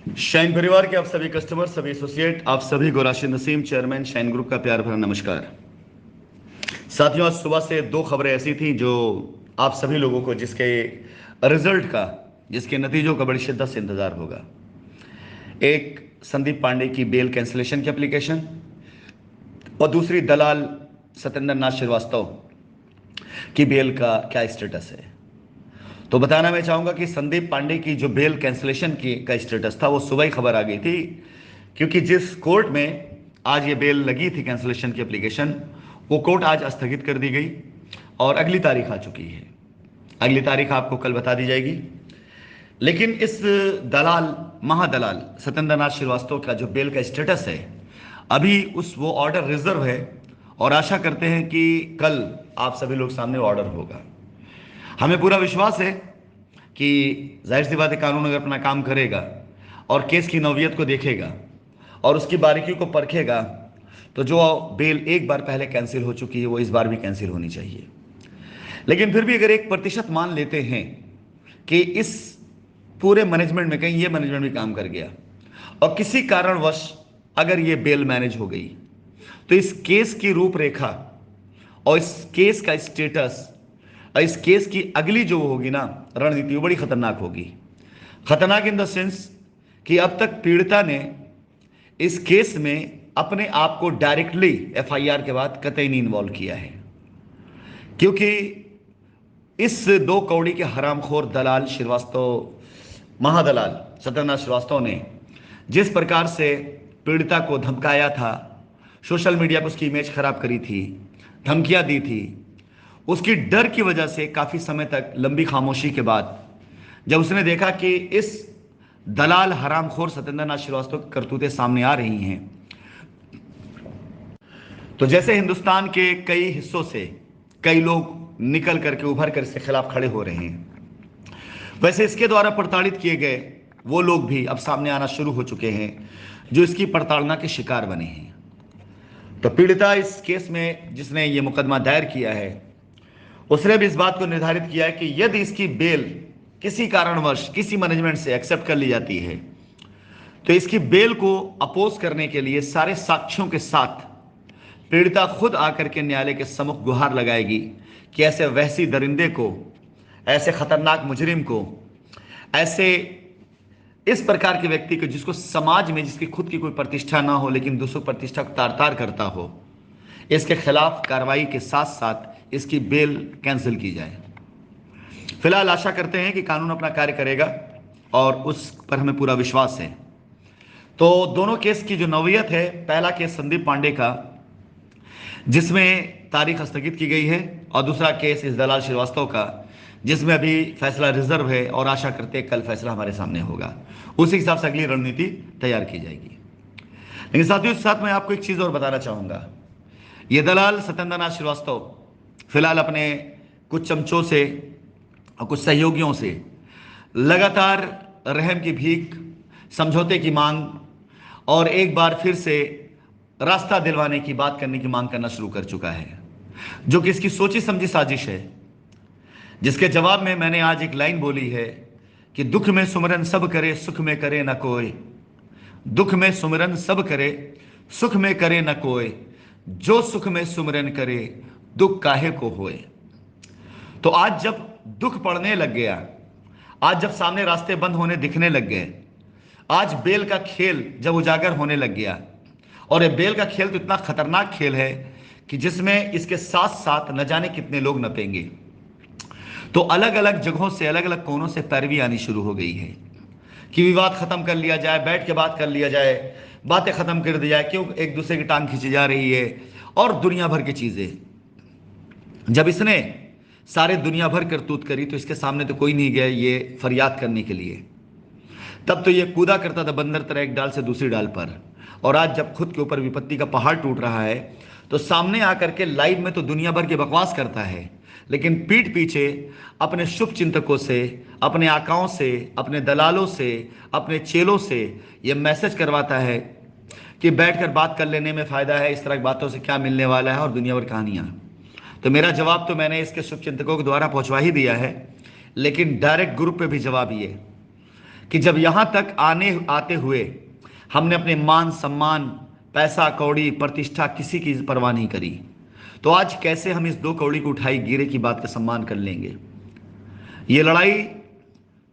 Shine परिवार के आप सभी कस्टमर, सभी एसोसिएट, आप सभी को Rashid Naseem, chairman shine group का प्यार भरा नमस्कार। साथियों, आज सुबह से दो खबरें ऐसी थी जो आप सभी लोगों को जिसके रिजल्ट का, जिसके नतीजों का बड़ी शिद्दत से इंतजार होगा। एक, संदीप पांडे की बेल कैंसिलेशन की एप्लीकेशन, और दूसरी दलाल सत्येंद्र नाथ श्रीवास्तव की बेल का क्या स्टेटस है। तो बताना मैं चाहूंगा कि संदीप पांडे की जो बेल कैंसिलेशन की का स्टेटस था वो सुबह ही खबर आ गई थी, क्योंकि जिस कोर्ट में आज ये बेल लगी थी कैंसिलेशन की एप्लीकेशन, वो कोर्ट आज स्थगित कर दी गई और अगली तारीख आ चुकी है। अगली तारीख आपको कल बता दी जाएगी। लेकिन इस दलाल, महादलाल सत्येंद्र नाथ श्रीवास्तव का जो बेल का स्टेटस है, अभी वो ऑर्डर रिजर्व है और आशा करते हैं कि कल आप सभी लोग सामने ऑर्डर होगा। हमें पूरा विश्वास है कि जाहिर सी बात है, कानून अगर अपना काम करेगा और केस की नौवियत को देखेगा और उसकी बारीकियों को परखेगा, तो जो बेल एक बार पहले कैंसिल हो चुकी है वो इस बार भी कैंसिल होनी चाहिए। लेकिन फिर भी अगर 1% मान लेते हैं कि इस पूरे मैनेजमेंट में कहीं ये मैनेजमेंट भी काम कर गया और किसी कारणवश अगर ये बेल मैनेज हो गई, तो इस केस की रूपरेखा और इस केस का स्टेटस और इस केस की अगली जो होगी ना रणनीति, वो बड़ी खतरनाक होगी। खतरनाक इन द सेंस कि अब तक पीड़िता ने इस केस में अपने आप को डायरेक्टली एफआईआर के बाद कतई नहीं इन्वॉल्व किया है, क्योंकि इस दो कौड़ी के हरामखोर दलाल श्रीवास्तव, महादलाल सत्येंद्र श्रीवास्तव ने जिस प्रकार से पीड़िता को धमकाया था, सोशल मीडिया पर उसकी इमेज खराब करी थी, धमकियां दी थी, उसकी डर की वजह से काफी समय तक लंबी खामोशी के बाद जब उसने देखा कि इस दलाल हरामखोर सत्येंद्र नाथ श्रीवास्तव की करतूतें सामने आ रही हैं, तो जैसे हिंदुस्तान के कई हिस्सों से कई लोग निकल करके उभर कर इसके खिलाफ खड़े हो रहे हैं, वैसे इसके द्वारा प्रताड़ित किए गए वो लोग भी अब सामने आना शुरू हो चुके हैं जो इसकी प्रताड़ना के शिकार बने हैं। तो पीड़िता इस केस में जिसने ये मुकदमा दायर किया है, उसने भी इस बात को निर्धारित किया है कि यदि इसकी बेल किसी कारणवश किसी मैनेजमेंट से एक्सेप्ट कर ली जाती है, तो इसकी बेल को अपोज करने के लिए सारे साक्ष्यों के साथ पीड़िता खुद आकर के न्यायालय के सम्मुख गुहार लगाएगी कि ऐसे वहशी दरिंदे को, ऐसे खतरनाक मुजरिम को, ऐसे इस प्रकार के व्यक्ति को जिसको समाज में, जिसकी खुद की कोई प्रतिष्ठा ना हो लेकिन दूसरों की प्रतिष्ठा को तार तार करता हो, इसके खिलाफ कार्रवाई के साथ साथ इसकी बेल कैंसिल की जाए। फिलहाल आशा करते हैं कि कानून अपना कार्य करेगा और उस पर हमें पूरा विश्वास है। तो दोनों केस की जो नौवियत है, पहला केस संदीप पांडे का जिसमें तारीख स्थगित की गई है, और दूसरा केस इस दलाल श्रीवास्तव का जिसमें अभी फैसला रिजर्व है और आशा करते हैं कल फैसला हमारे सामने होगा। उसी हिसाब से अगली रणनीति तैयार की जाएगी। लेकिन साथियों, साथ में आपको एक चीज और बताना चाहूंगा। ये दलाल सत्येंद्र नाथ श्रीवास्तव फिलहाल अपने कुछ चमचों से और कुछ सहयोगियों से लगातार रहम की भीख, समझौते की मांग और एक बार फिर से रास्ता दिलवाने की बात करने की मांग करना शुरू कर चुका है, जो कि इसकी सोची समझी साजिश है, जिसके जवाब में मैंने आज एक लाइन बोली है कि दुख में सुमरन सब करे, सुख में करे न कोई। दुख में सुमरन सब करे, सुख में करे न कोई। जो सुख में सुमरन करे, दुख काहे को होए। तो आज जब दुख पड़ने लग गया, आज जब सामने रास्ते बंद होने दिखने लग गए, आज बेल का खेल जब उजागर होने लग गया, और ये बेल का खेल तो इतना खतरनाक खेल है कि जिसमें इसके साथ साथ न जाने कितने लोग नपेंगे, तो अलग अलग जगहों से, अलग अलग कोनों से पैरवी आनी शुरू हो गई है कि विवाद खत्म कर लिया जाए, बैठ के बात कर लिया जाए, बातें खत्म कर दी जाए, क्यों एक दूसरे की टांग खींची जा रही है, और दुनिया भर की चीजें। जब इसने सारे दुनिया भर करतूत करी तो इसके सामने तो कोई नहीं गया ये फरियाद करने के लिए। तब तो ये कूदा करता था बंदर तरह एक डाल से दूसरी डाल पर, और आज जब खुद के ऊपर विपत्ति का पहाड़ टूट रहा है तो सामने आकर के लाइव में तो दुनिया भर की बकवास करता है, लेकिन पीठ पीछे अपने शुभ चिंतकों से, अपने आकाओं से, अपने दलालों से, अपने चेलों से यह मैसेज करवाता है कि बैठकर बात कर लेने में फायदा है, इस तरह की बातों से क्या मिलने वाला है, और दुनिया भर कहानियां। तो मेरा जवाब तो मैंने इसके शुभ चिंतकों के द्वारा पहुंचवा ही दिया है, लेकिन डायरेक्ट ग्रुप पे भी जवाब ये कि जब यहां तक आते हुए हमने अपने मान सम्मान, पैसा कौड़ी, प्रतिष्ठा किसी की परवाह नहीं करी, तो आज कैसे हम इस 2 कौड़ी को उठाई गिरे की बात का सम्मान कर लेंगे। ये लड़ाई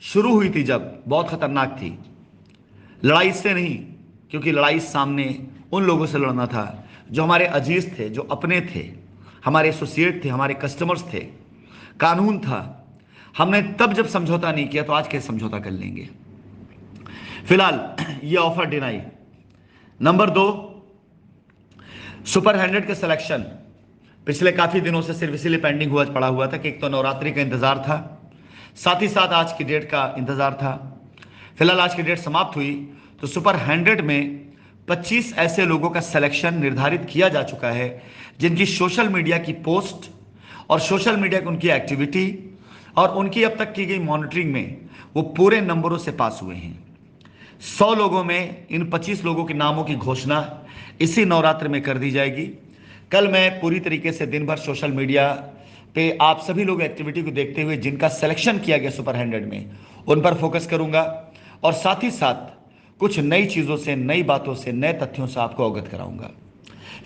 शुरू हुई थी जब बहुत खतरनाक थी। लड़ाई इससे नहीं, क्योंकि लड़ाई सामने उन लोगों से लड़ना था जो हमारे अजीज थे, जो अपने थे, हमारे एसोसिएट थे, हमारे कस्टमर्स थे। कानून था। हमने तब जब समझौता नहीं किया तो आज कैसे समझौता कर लेंगे। फिलहाल ये ऑफर डिनाई। नंबर 2, सुपर 100 के सिलेक्शन पिछले काफी दिनों से सिर्फ इसीलिए पेंडिंग पड़ा हुआ था कि एक तो नवरात्रि का इंतजार था, साथ ही साथ आज की डेट का इंतजार था। फिलहाल आज की डेट समाप्त हुई तो सुपर 100 में 25 ऐसे लोगों का सिलेक्शन निर्धारित किया जा चुका है जिनकी सोशल मीडिया की पोस्ट और सोशल मीडिया की उनकी एक्टिविटी और उनकी अब तक की गई मॉनिटरिंग में वो पूरे नंबरों से पास हुए हैं। 100 लोगों में इन 25 लोगों के नामों की घोषणा इसी नवरात्र में कर दी जाएगी। कल मैं पूरी तरीके से दिन भर सोशल मीडिया पे आप सभी लोग एक्टिविटी को देखते हुए जिनका सिलेक्शन किया गया सुपर 100 में उन पर फोकस करूंगा और साथ ही साथ कुछ नई चीज़ों से, नई बातों से, नए तथ्यों से आपको अवगत कराऊंगा।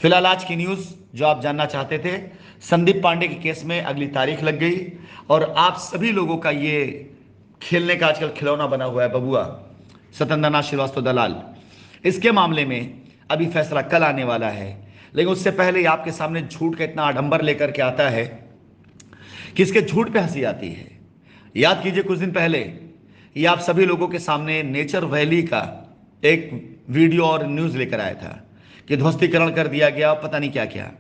फिलहाल आज की न्यूज़ जो आप जानना चाहते थे, संदीप पांडे के केस में अगली तारीख लग गई और आप सभी लोगों का ये खेलने का आजकल खिलौना बना हुआ है बबुआ सत्येंद्रनाथ श्रीवास्तव दलाल, इसके मामले में अभी फैसला कल आने वाला है। लेकिन उससे पहले ही आपके सामने झूठ का इतना आडंबर लेकर के आता है कि इसके झूठ पे हंसी आती है। याद कीजिए कुछ दिन पहले ये आप सभी लोगों के सामने नेचर वैली का एक वीडियो और न्यूज़ लेकर आया था कि ध्वस्तीकरण कर दिया गया, पता नहीं क्या क्या।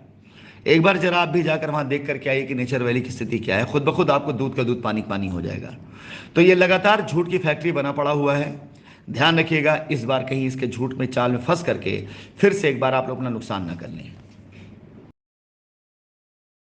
एक बार जरा आप भी जाकर वहां देख करके आइए कि नेचर वैली की स्थिति क्या है। खुद ब खुद आपको दूध का दूध पानी पानी हो जाएगा। तो ये लगातार झूठ की फैक्ट्री बना पड़ा हुआ है। ध्यान रखिएगा इस बार कहीं इसके झूठ में चाल में फंस करके फिर से एक बार आप लोग अपना नुकसान ना कर लें।